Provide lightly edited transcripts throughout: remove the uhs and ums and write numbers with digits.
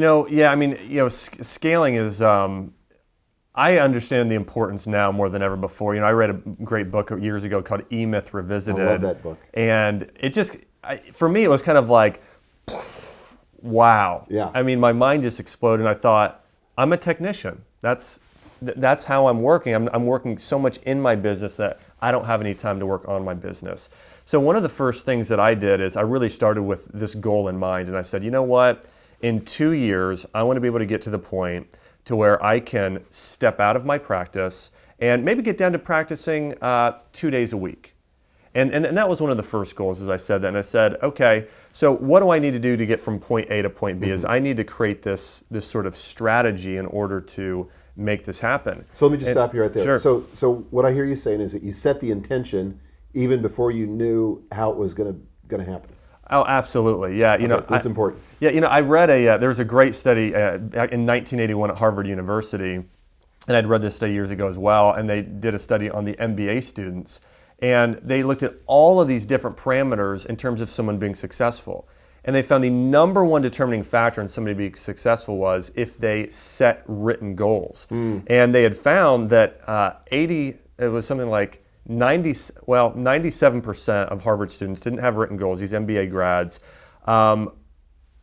Yeah, I mean, scaling is, I understand the importance now more than ever before. I read a great book years ago called E-Myth Revisited. I love that book. And it just, for me, it was kind of like, wow. Yeah. I mean, my mind just exploded and I thought, I'm a technician. That's how I'm working. I'm working so much in my business that I don't have any time to work on my business. So one of the first things that I did is I really started with this goal in mind, and I said, you know what? In 2 years, I want to be able to get to the point to where I can step out of my practice and maybe get down to practicing 2 days a week. And that was one of the first goals as I said that. And I said, okay, so what do I need to do to get from point A to point B? Is I need to create this sort of strategy in order to make this happen. So let me just stop you right there. Sure. So what I hear you saying is that you set the intention even before you knew how it was going to happen. Oh, absolutely. Yeah. So that's important. Yeah. I read there was a great study back in 1981 at Harvard University, and I'd read this study years ago as well, and they did a study on the MBA students, and they looked at all of these different parameters in terms of someone being successful. And they found the number one determining factor in somebody being successful was if they set written goals. And they had found that it was something like 97% of Harvard students didn't have written goals, these MBA grads. About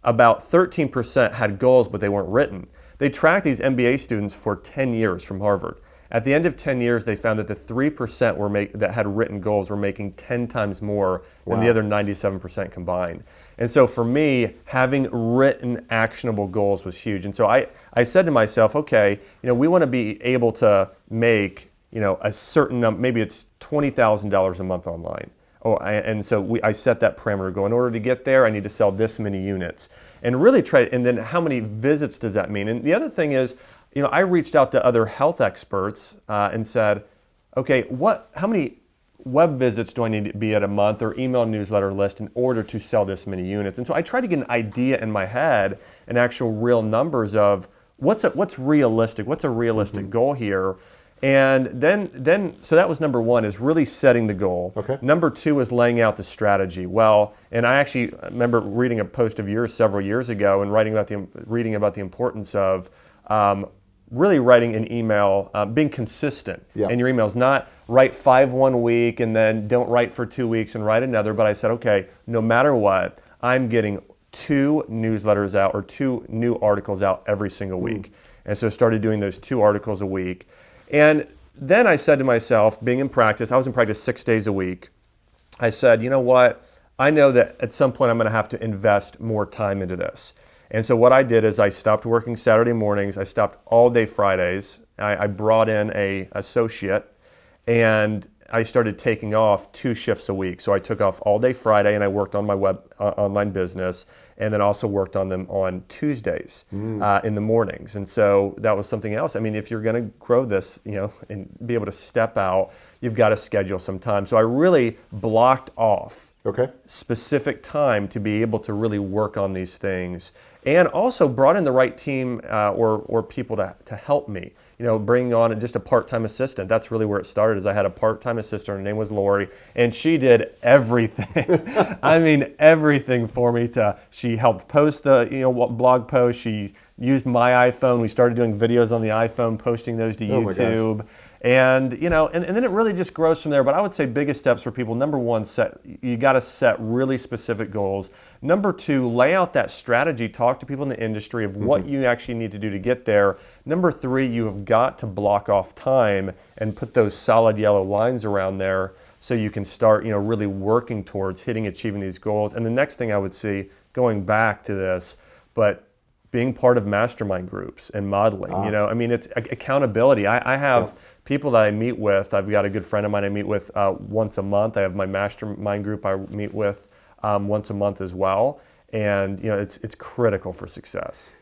13% had goals, but they weren't written. They tracked these MBA students for 10 years from Harvard. At the end of 10 years, they found that the 3% that had written goals were making 10 times more than the other 97% combined. And so for me, having written actionable goals was huge. And so I said to myself, okay, we want to be able to make a certain number, maybe it's $20,000 a month online. And so I set that parameter goal. In order to get there, I need to sell this many units. And really and then how many visits does that mean? And the other thing is, I reached out to other health experts and said, okay, how many web visits do I need to be at a month or email newsletter list in order to sell this many units? And so I tried to get an idea in my head and actual real numbers of what's realistic, what's a realistic goal here. And then, so that was number one, is really setting the goal. Okay. Number two is laying out the strategy. Well, and I actually remember reading a post of yours several years ago and reading about the importance of really writing an email, being consistent in your emails, not write 5 1 week and then don't write for 2 weeks and write another. But I said, okay, no matter what, I'm getting 2 newsletters out or 2 new articles out every single week. And so I started doing those 2 articles a week. And then I said to myself, being in practice, I was in practice 6 days a week. I said, you know what? I know that at some point I'm going to have to invest more time into this. And so what I did is I stopped working Saturday mornings. I stopped all day Fridays. I brought in an associate, and I started taking off 2 shifts a week. So I took off all day Friday, and I worked on my online business, and then also worked on them on Tuesdays in the mornings. And so that was something else. I mean, if you're going to grow this, and be able to step out, you've got to schedule some time. So I really blocked off specific time to be able to really work on these things, and also brought in the right team or people to help me. Bringing on just a part-time assistant. That's really where it started. Is I had a part-time assistant. Her name was Lori, and she did everything. I mean, everything for me. She helped post the blog posts. She used my iPhone. We started doing videos on the iPhone, posting those to YouTube. And and then it really just grows from there. But I would say biggest steps for people: number one, you got to set really specific goals. Number two, lay out that strategy. Talk to people in the industry of what you actually need to do to get there. Number three, you have got to block off time and put those solid yellow lines around there so you can start really working towards achieving these goals. And the next thing I would see, going back to this, but being part of mastermind groups and modeling. I mean, it's accountability. I have people that I meet with. I've got a good friend of mine I meet with once a month. I have my mastermind group I meet with once a month as well. And it's critical for success.